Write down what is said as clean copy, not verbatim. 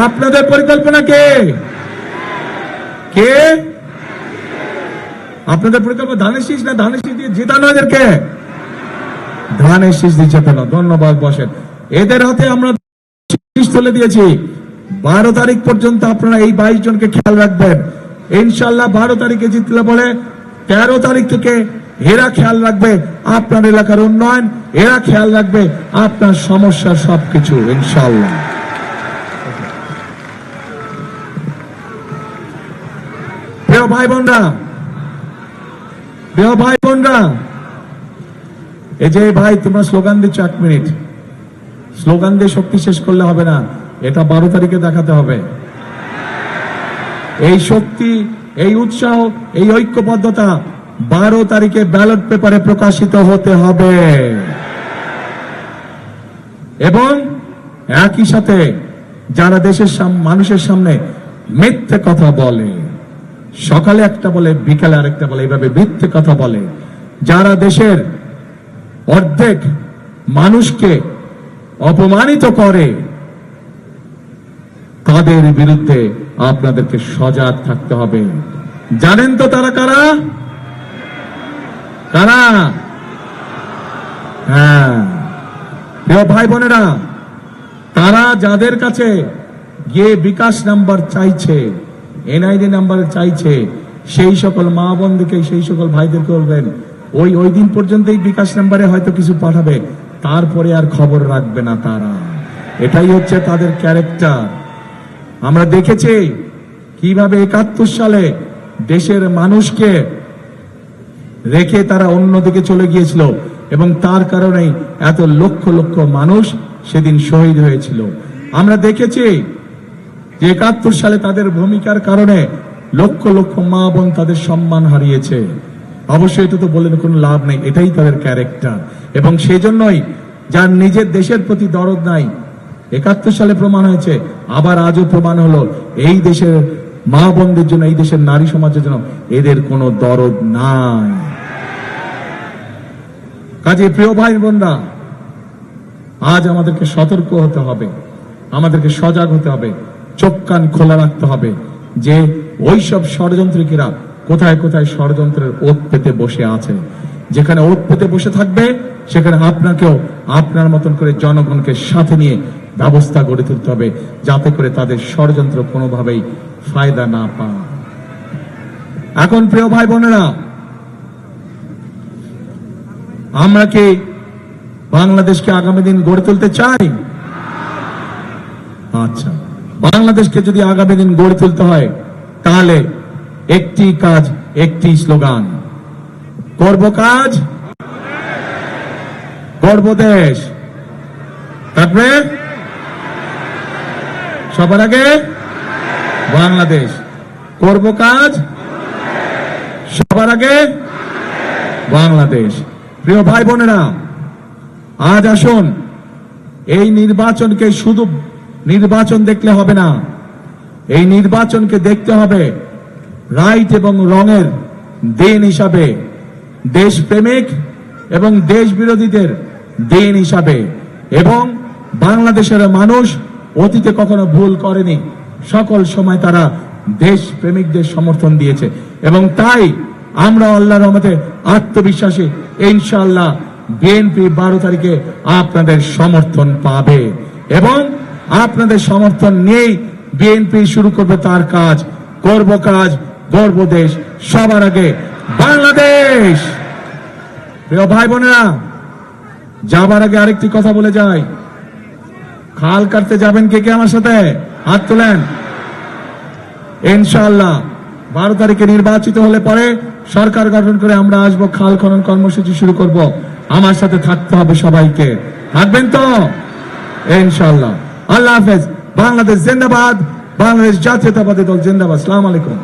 আপনাদের পরিকল্পনা কে কে আপনাদের পরিকল্পনা ধানের শীষ না ধানের শীষ দিয়ে জেতানো এদেরকে? ধানের শীষ দিয়ে জেতানো। ধন্যবাদ, বসেন। এদের হাতে আমরা শীষ তুলে দিয়েছি। 12 তারিখ পর্যন্ত আপনারা এই 22 জনকে খেয়াল রাখবেন। ইনশাল্লাহ 12 তারিখে জিতলে বলে 13 তারিখ থেকে এরা খেয়াল রাখবে আপনার এলাকার উন্নয়ন, এরা খেয়াল রাখবে আপনার সমস্যা সবকিছু ইনশাল্লাহ। প্রিয় ভাই বোনরা, এই যে ভাই তোমরা স্লোগান দিচ্ছ, 1 মিনিট স্লোগান দিয়ে শক্তি শেষ করলে হবে না, এটা 12 তারিখে দেখাতে হবে। এই শক্তি, এই উৎসাহ, এই ঐক্যবদ্ধতা 12 তারিখে ব্যালট পেপারে প্রকাশিত হতে হবে। এবং একই সাথে যারা দেশের মানুষের সামনে মিথ্যে কথা বলে, সকালে একটা বলে বিকালে আরেকটা বলে, এইভাবে মিথ্যে কথা বলে, যারা দেশের অর্ধেক মানুষকে অপমানিত করে, তাদের বিরুদ্ধে আপনাদেরকে সজাগ থাকতে হবে। জানেন তো তারা কারা? হ্যাঁ প্রিয় ভাই বোনেরা, তারা যাদের কাছে গিয়ে বিকাশ নাম্বার চাইছে, এনআইডি নাম্বার চাইছে, সেই সকল মা বোনদেরকে, সেই সকল ভাইদেরকে বলবেন ওই দিন পর্যন্তই বিকাশ নাম্বারে হয়তো কিছু পাঠাবে, তারপরে আর খবর রাখবে না তারা। এটাই হচ্ছে তাদের ক্যারেক্টার। আমরা দেখেছি কিভাবে 71 সালে দেশের মানুষকে রেখে তারা অন্যদিকে চলে গিয়েছিল এবং তার কারণেই এত লক্ষ লক্ষ মানুষ সেদিন শহীদ হয়েছিল। আমরা দেখেছি যে 71 সালে তাদের ভূমিকার কারণে লক্ষ লক্ষ মা বোন তাদের সম্মান হারিয়েছে। অবশ্যই এটা তো বলে কোনো লাভ নেই, এটাই তাদের ক্যারেক্টার। এবং সেই জন্যই যার নিজের দেশের প্রতি দরদ নাই, 71 সালে প্রমাণ হয়েছে, আবার আজও প্রমাণ হলো, এই দেশের মা বোনদের জন্য, এই দেশের নারী সমাজের জন্য এদের কোনো দরদ নাই। কাজে প্রিয় ভাই বোনরা, আজ আমাদেরকে সতর্ক হতে হবে, আমাদেরকে সজাগ হতে হবে, চোখ কান খোলা রাখতে হবে যে ওইসব ষড়যন্ত্রীরা কোথায় কোথায় ষড়যন্ত্রের ওত পেতে বসে আছে। যেখানে ওত পেতে বসে থাকবে সেখানে আপনাকেও আপনার মতন করে জনগণকে সাথে নিয়ে ব্যবস্থা গড়ে তুলতে হবে, যাতে করে তাদের ষড়যন্ত্র কোনোভাবেই ফায়দা না পায়। এখন প্রিয় ভাই বোনেরা, আমরা কি বাংলাদেশকে আগামী দিন গড়ে তুলতে চাই? আচ্ছা, বাংলাদেশকে যদি আগামী দিন গড়ে তুলতে হয় তাহলে একটি কাজ, একটি স্লোগান, করব কাজ, গড়ব দেশ। তারপরে সবার আগে বাংলাদেশ, করব কাজ, সবার আগে বাংলাদেশ। প্রিয় ভাই বোনেরা, আজ আসুন এই নির্বাচনকে শুধু নির্বাচন দেখলে হবে না, এই নির্বাচনকে দেখতে হবে রাইট এবং রঙের দিন হিসাবে, দেশপ্রেমিক এবং দেশ বিরোধীদের দিন হিসাবে। এবং বাংলাদেশের মানুষ অতীতে কখনো ভুল করেনি, সকল সময় তারা দেশ প্রেমিকদের সমর্থন দিয়েছে এবং তাই আমরা আল্লাহর রহমতে আত্মবিশ্বাসী, ইনশাআল্লাহ বিএনপি 12 তারিখে আপনাদের সমর্থন পাবে এবং আপনাদের সমর্থন নিয়েই বিএনপি শুরু করবে তার কাজ, করব কাজ, গড়ব দেশ, সবার আগে বাংলাদেশ। প্রিয় ভাই বোনেরা, যাবার আগে আরেকটি কথা বলে যাই, খাল কাটতে যাবেন কে কে আমার সাথে? হাত তোলেন। ইনশাআল্লাহ 12 তারিখে নির্বাচিত হলে পরে সরকার গঠন করে আমরা আসবো, খাল খনন কর্মসূচি শুরু করব। আমার সাথে থাকতে হবে সবাইকে, থাকবেন তো? ইনশাআল্লাহ। আল্লাহ হাফেজ। বাংলাদেশ জিন্দাবাদ, বাংলাদেশ জাতীয়তাবাদী দল জিন্দাবাদ। আসসালামু আলাইকুম।